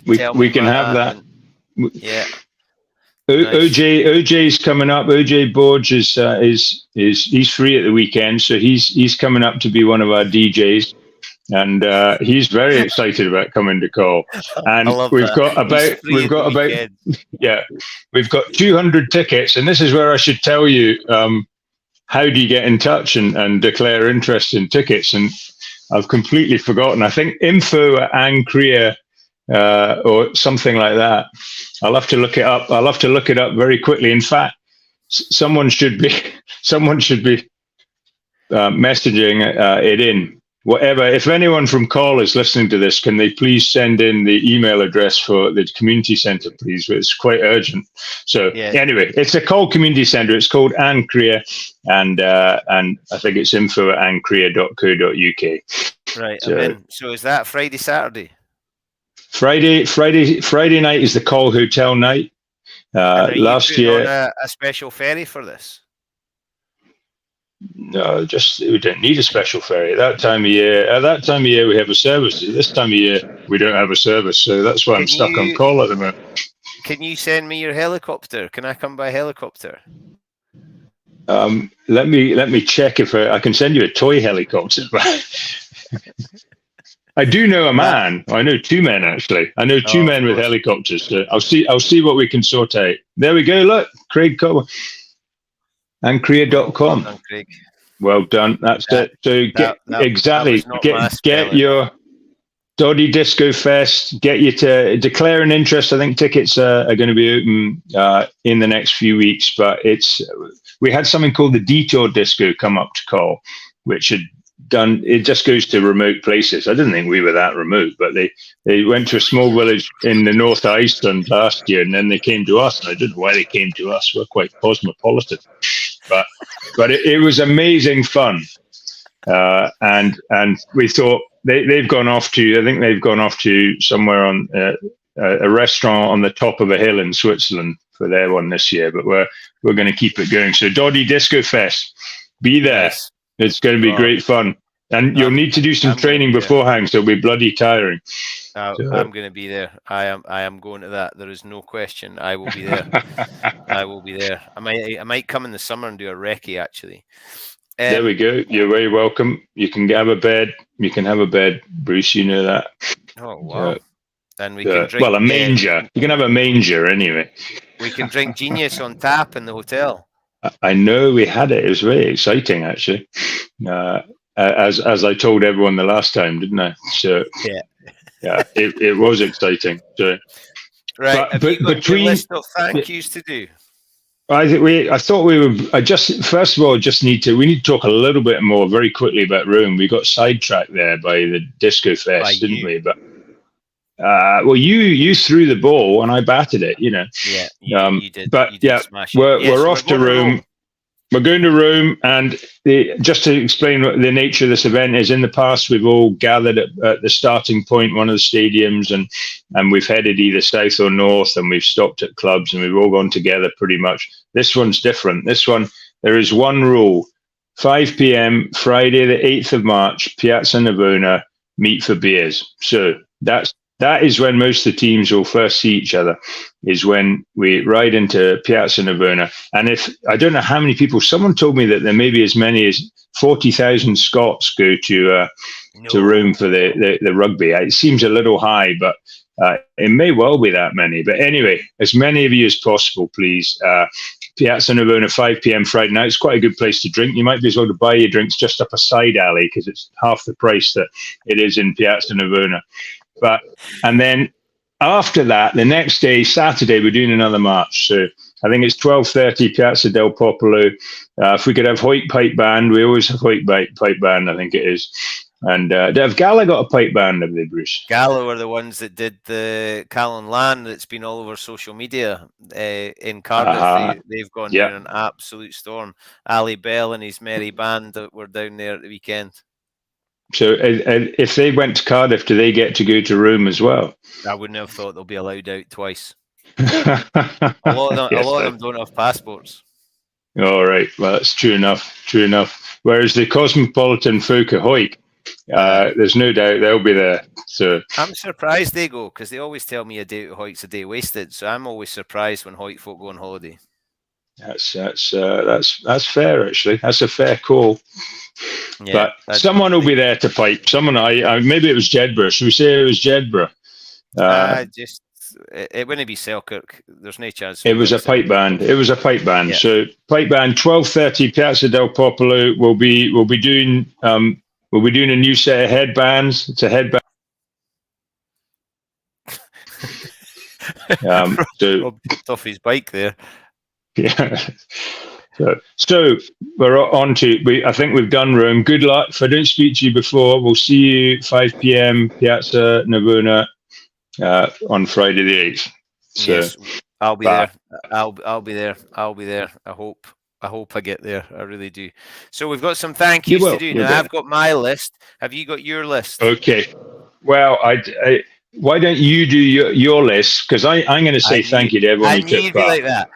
we can have that. Yeah. Nice. OJ's coming up. OJ Borge is he's free at the weekend, so he's coming up to be one of our DJs, and he's very excited about coming to Call. And we've got about 200 tickets, and this is where I should tell you how do you get in touch and declare interest in tickets, and I've completely forgotten. I think info@ancrea or something like that. I'll have to look it up. Very quickly. In fact, someone should be messaging it in. Whatever. If anyone from Call is listening to this, can they please send in the email address for the community centre, please? It's quite urgent. So anyway, it's a Call community centre. It's called Ancrea, and I think it's info@ancrea.co.uk. Right. So is that Friday, Saturday? Friday night is the Call Hotel night. Last year, on a special ferry for this. No, we don't need a special ferry at that time of year. At that time of year, we have a service. This time of year, we don't have a service, so that's why I'm stuck on Call at the moment. Can you send me your helicopter? Can I come by helicopter? Let me check if I can send you a toy helicopter. I do know a man. I know two men actually. I know two men with helicopters. So I'll see what we can sort out. There we go. Look, Craig Cole. Ancrea.com. Well done, Craig. Well done. That's it. So get your Doddie Disco Fest. Get you to declare an interest. I think tickets are going to be open in the next few weeks. But we had something called the Detour Disco come up to Call, which had done. It just goes to remote places. I didn't think we were that remote, but they went to a small village in the North of Iceland last year, and then they came to us. And I don't know why they came to us. We're quite cosmopolitan, but it was amazing fun. And we thought they've gone off to. I think they've gone off to somewhere on a restaurant on the top of a hill in Switzerland for their one this year. But we're going to keep it going. So Doddie Disco Fest, be there. Yes. It's going to be great fun. And you'll need to do some training beforehand, so it'll be bloody tiring. I'm going to be there. I am going to that. There is no question. I will be there. I will be there. I might come in the summer and do a recce, actually. There we go. You're very welcome. You can have a bed. You can have a bed, Bruce. You know that. Oh, wow. And we can drink. Well, a manger. You can have a manger anyway. We can drink Genius on tap in the hotel. I know we had it. It was very exciting, actually. As I told everyone the last time, didn't I? So yeah, it was exciting. So, right, but between a list of thank yous to do. I thought we were. First of all, we need to talk a little bit more very quickly about Rome. We got sidetracked there by the Disco Fest, didn't we? But well, you threw the ball and I batted it. You know. Yeah, you did. But you did smash it. We're off to Rome. We're going to Rome, and just to explain what the nature of this event is, in the past we've all gathered at the starting point, one of the stadiums, and we've headed either south or north, and we've stopped at clubs, and we've all gone together pretty much. This one's different. This one, there is one rule: 5 p.m. Friday, the 8th of March, Piazza Navona, meet for beers. So that is when most of the teams will first see each other, is when we ride into Piazza Navona. And I don't know how many people, someone told me that there may be as many as 40,000 Scots go to Rome for the rugby. It seems a little high, but It may well be that many, but anyway, as many of you as possible, please. Piazza Navona, 5 p.m. Friday night. It's quite a good place to drink. You might be as well to buy your drinks just up a side alley because it's half the price that it is in Piazza Navona. And then after that, the next day, Saturday, we're doing another march. So I think it's 12:30 Piazza del Popolo. If we could have Hoyt Pipe Band, we always have Hoyt Pipe Band, I think it is. And have Gala got a pipe band, have they, Bruce? Gala were the ones that did the Callan Land that's been all over social media in Cardiff. They've gone down an absolute storm. Ali Bell and his merry band that were down there at the weekend. So if they went to Cardiff, do they get to go to Rome as well? I wouldn't have thought they'll be allowed out twice. A lot of them don't have passports. All right. Well, that's true enough. True enough. Whereas the cosmopolitan folk of Hoyt, there's no doubt they'll be there. So I'm surprised they go because they always tell me a day to Hoyt's a day wasted. So I'm always surprised when Hoyt folk go on holiday. That's fair, actually. That's a fair call. Yeah, but someone will be there to pipe. Someone, maybe it was Jedburgh. Should we say it was Jedburgh? It wouldn't be Selkirk. There's no chance. It was a pipe band. It was a pipe band. Yeah. So pipe band, 12:30 Piazza del Popolo. We'll be doing a new set of headbands. It's a headband. Rob off his bike there. Yeah. So we're on to. I think we've done Rome. Good luck. If I don't speak to you before, we'll see you 5 p.m. Piazza Navona on Friday the 8th. So yes, I'll be there. I'll be there. I'll be there. I hope I get there. I really do. So we've got some thank yous to do. Now I've got my list. Have you got your list? Okay. Well, why don't you do your list? Because I'm going to say thank you to everyone who took part. Like that.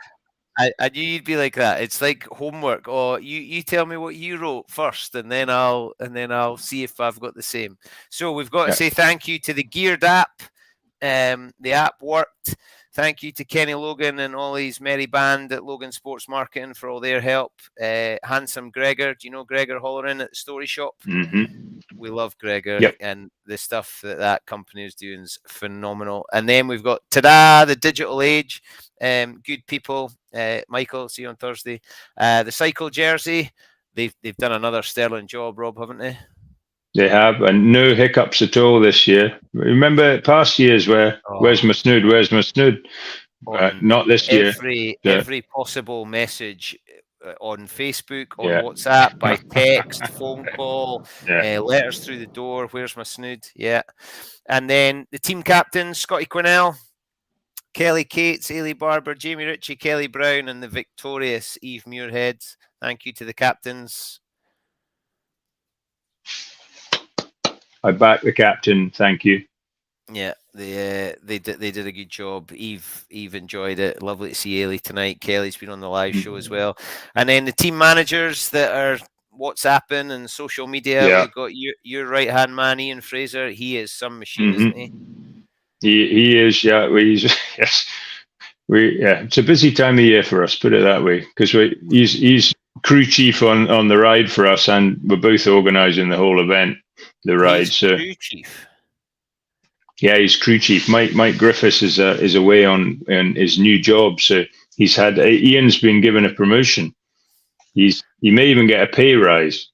I knew you'd be like that. It's like homework. Or you tell me what you wrote first, and then I'll see if I've got the same. So we've got to say thank you to the Geared app. The app worked. Thank you to Kenny Logan and all his merry band at Logan Sports Marketing for all their help. Handsome Gregor, do you know Gregor Hollerin at the Story Shop? Mm-hmm. We love Gregor, and the stuff that company is doing is phenomenal. And then we've got the Digital Age, good people. Michael, see you on Thursday. The Cycle Jersey, they've done another sterling job, Rob, haven't they? They have, and no hiccups at all this year. Remember past years where where's my snood? Where's my snood? Not this year. Every possible message on Facebook, on WhatsApp, by text, phone call, letters through the door. Where's my snood? Yeah. And then the team captains, Scotty Quinnell, Kelly Cates, Eilidh Barbour, Jamie Ritchie, Kelly Brown, and the victorious Eve Muirhead. Thank you to the captains. I back the captain. Thank you. Yeah, they did a good job. Eve enjoyed it. Lovely to see Eilidh tonight. Kelly's been on the live show as well. And then the team managers that are WhatsApping and social media. We've got your right hand man, Ian Fraser. He is some machine, isn't he? He is. Yeah, yes. It's a busy time of year for us. Put it that way, because he's crew chief on the ride for us, and we're both organising the whole event. The ride, crew chief. Yeah, he's crew chief. Mike Griffiths is away on his new job, so he's had. Ian's been given a promotion. He may even get a pay rise.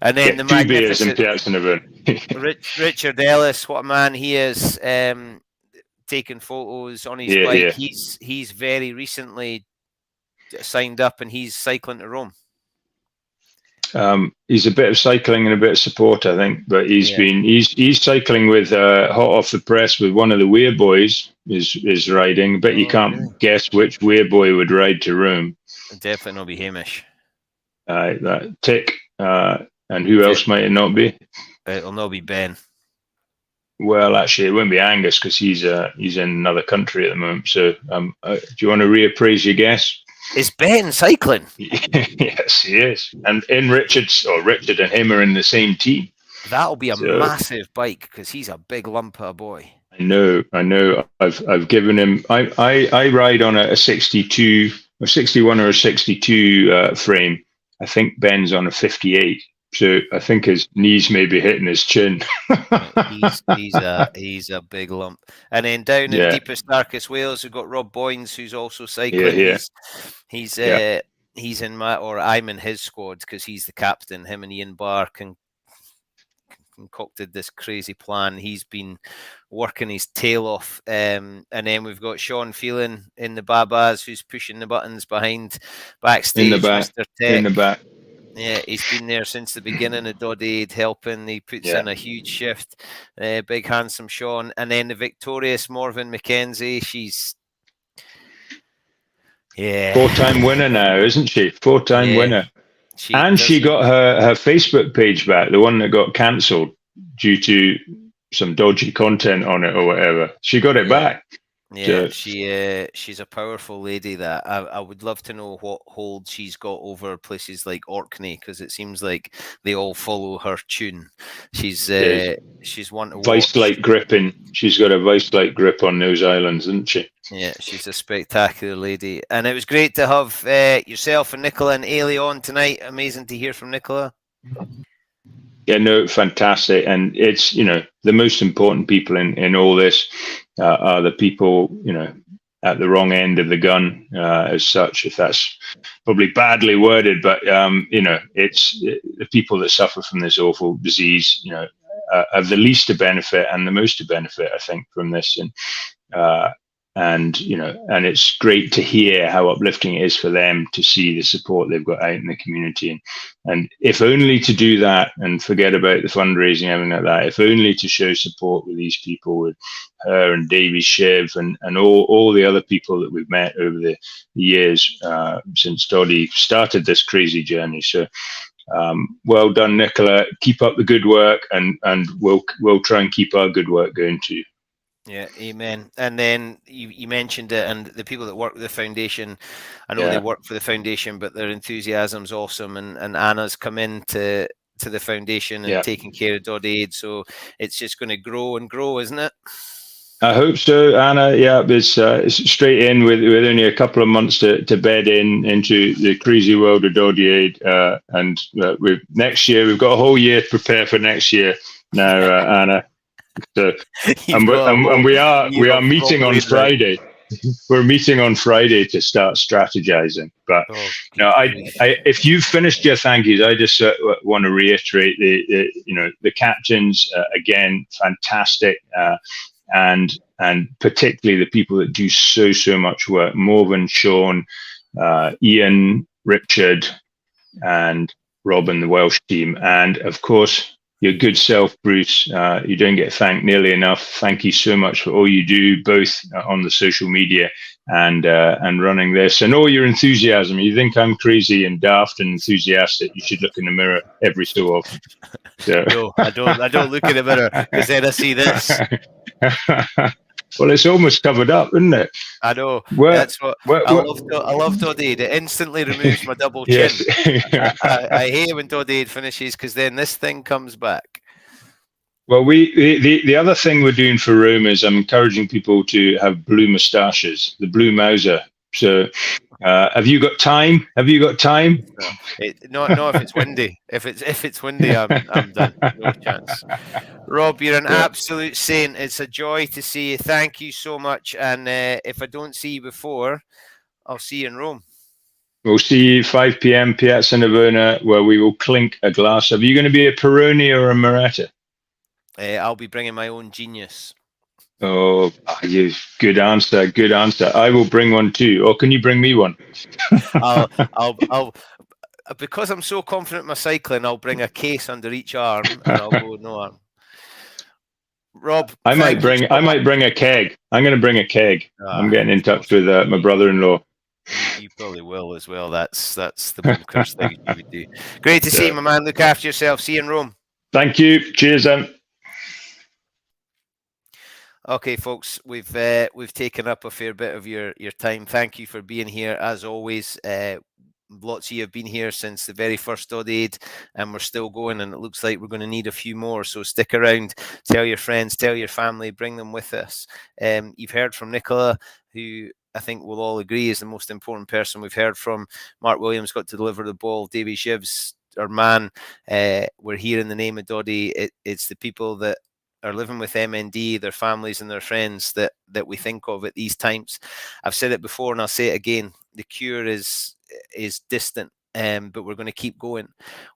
And then the two beers in Piazza Navona. Richard Ellis, what a man he is! Taking photos on his bike. Yeah. He's very recently signed up, and he's cycling to Rome. He's a bit of cycling and a bit of support, I think, but he's cycling with hot off the press with one of the Weir boys is riding, but you can't guess which Weir boy would ride to Rome. Definitely not be Hamish. That Tick, and who else might it not be? It'll not be Ben. Well, actually, it won't be Angus because he's in another country at the moment. So, do you want to reappraise your guess? Is Ben cycling? Yes, he is. And Richard and him are in the same team. That'll be a massive bike because he's a big lump of a boy. I know. I've given him. I ride on a 62, a 61 or a 62 frame. I think Ben's on a 58. So I think his knees may be hitting his chin. he's a big lump. And then down in deepest, darkest Wales, we've got Rob Boynes, who's also cycling. Yeah. He's in I'm in his squad because he's the captain. Him and Ian Barr concocted this crazy plan. He's been working his tail off. And then we've got Sean Phelan in the Babas, who's pushing the buttons backstage. In the back. Mr. Tech. In the back. Yeah, he's been there since the beginning of Doddie Aid, helping. He puts in a huge shift. Big, handsome Sean. And then the victorious Morven McKenzie. She's... Yeah. 4-time winner now, isn't she? 4-time winner. She got her Facebook page back, the one that got cancelled due to some dodgy content on it or whatever. She got it back. Yeah, she's a powerful lady. That I would love to know what hold she's got over places like Orkney, because it seems like they all follow her tune. She's one to vice-like gripping. She's got a vice-like grip on those islands, isn't she? Yeah, she's a spectacular lady, and it was great to have yourself and Nicola and Eilidh on tonight. Amazing to hear from Nicola. Yeah, no, fantastic. And it's, the most important people in all this are the people, at the wrong end of the gun, as such, if that's probably badly worded, but, it's the people that suffer from this awful disease, have the least to benefit and the most to benefit, I think, from this. And it's great to hear how uplifting it is for them to see the support they've got out in the community. And if only to do that and forget about the fundraising, everything like that, if only to show support with these people, with her and Davy Shiv and all the other people that we've met over the years since Doddie started this crazy journey. So well done, Nicola. Keep up the good work, and we'll try and keep our good work going too. Yeah, amen. And then you mentioned it, and the people that work with the foundation, I know they work for the foundation, but their enthusiasm's awesome. And Anna's come in to the foundation and taking care of Doddie Aid, so it's just going to grow and grow, isn't it? I hope so, Anna. Yeah, it's straight in with only a couple of months to bed into the crazy world of Doddie Aid, and next year we've got a whole year to prepare for next year now, Anna. So, and we are meeting on Friday. We're meeting on Friday to start strategizing. But if you've finished your thank yous, I just want to reiterate the captains again, fantastic, and particularly the people that do so much work: Morven, Sean, Ian, Richard, and Rob and the Welsh team, and of course your good self, Bruce. You don't get thanked nearly enough. Thank you so much for all you do, both on the social media and running this, and all your enthusiasm. You think I'm crazy and daft and enthusiastic? You should look in the mirror every so often. So. No, I don't look in the mirror, because then I see this. Well, it's almost covered up, isn't it? I know. That's what I love Doddie Aid. It instantly removes my double chin. Yes. I hate when Doddie Aid finishes, because then this thing comes back. Well, the other thing we're doing for Rome is I'm encouraging people to have blue moustaches, the blue Mauser. So, have you got time? No, if it's windy. If it's windy, I'm done. No chance. Rob, you're an absolute saint. It's a joy to see you. Thank you so much. And if I don't see you before, I'll see you in Rome. We'll see you 5 p.m. Piazza Navona, where we will clink a glass. Are you going to be a Peroni or a Moretta? I'll be bringing my own genius. Oh, you good answer. Good answer. I will bring one too. Or can you bring me one? I'll because I'm so confident in my cycling, I'll bring a case under each arm and I'll go no arm. Rob, I might bring a keg. I'm going to bring a keg. I'm getting in touch with my brother-in-law. You probably will as well. That's the bunkers thing you would do. Great to see you, my man. Look after yourself. See you in Rome. Thank you. Cheers, then. Okay, folks, we've taken up a fair bit of your time. Thank you for being here as always. Lots of you have been here since the very first Doddie Aid, and we're still going, and it looks like we're going to need a few more. So stick around, tell your friends, tell your family, bring them with us. You've heard from Nicola, who I think we'll all agree is the most important person we've heard from. Mark Williams got to deliver the ball. Davy Shiv's man. We're here in the name of Doddie. It's the people that are living with MND, their families and their friends that we think of at these times. I've said it before and I'll say it again. The cure is distant. But we're going to keep going.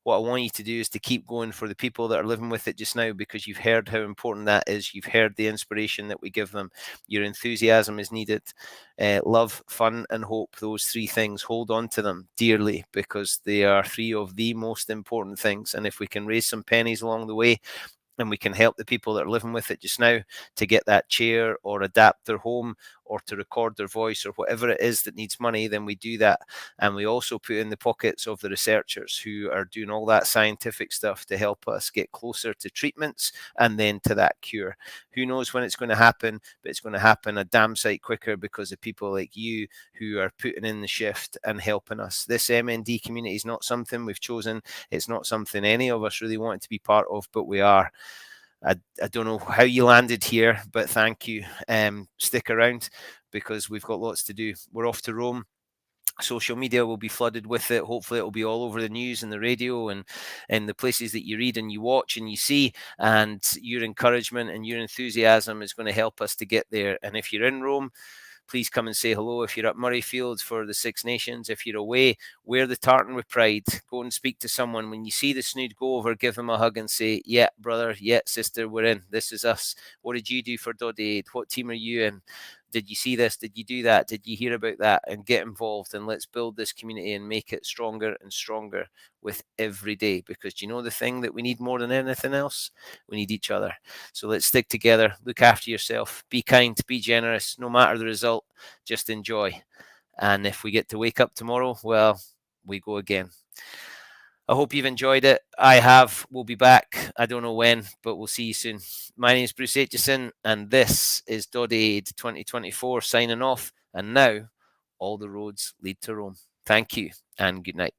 What I want you to do is to keep going for the people that are living with it just now, because you've heard how important that is. You've heard the inspiration that we give them. Your enthusiasm is needed. Love, fun, and hope. Those three things, hold on to them dearly, because they are three of the most important things. And if we can raise some pennies along the way, and we can help the people that are living with it just now to get that chair or adapt their home or to record their voice or whatever it is that needs money, then we do that. And we also put in the pockets of the researchers who are doing all that scientific stuff to help us get closer to treatments and then to that cure. Who knows when it's going to happen, but it's going to happen a damn sight quicker because of people like you who are putting in the shift and helping us. This MND community is not something we've chosen. It's not something any of us really wanted to be part of, but we are. I don't know how you landed here, but thank you. Stick around because we've got lots to do. We're off to Rome. Social media will be flooded with it. Hopefully it will be all over the news and the radio and the places that you read and you watch and you see. And your encouragement and your enthusiasm is going to help us to get there. And if you're in Rome, please come and say hello. If you're at Murrayfield for the Six Nations, if you're away, wear the tartan with pride. Go and speak to someone. When you see the snood, go over, give them a hug and say, yeah, brother, yeah, sister, we're in. This is us. What did you do for Doddie Aid? What team are you in? Did you see this? Did you do that? Did you hear about that? And get involved, and let's build this community and make it stronger and stronger with every day. Because do you know the thing that we need more than anything else? We need each other. So let's stick together. Look after yourself. Be kind. Be generous. No matter the result, just enjoy. And if we get to wake up tomorrow, well, we go again. I hope you've enjoyed it. I have. We'll be back. I don't know when, but we'll see you soon. My name is Bruce Aitchison, and this is Doddie Aid 2024 signing off. And now, all the roads lead to Rome. Thank you, and good night.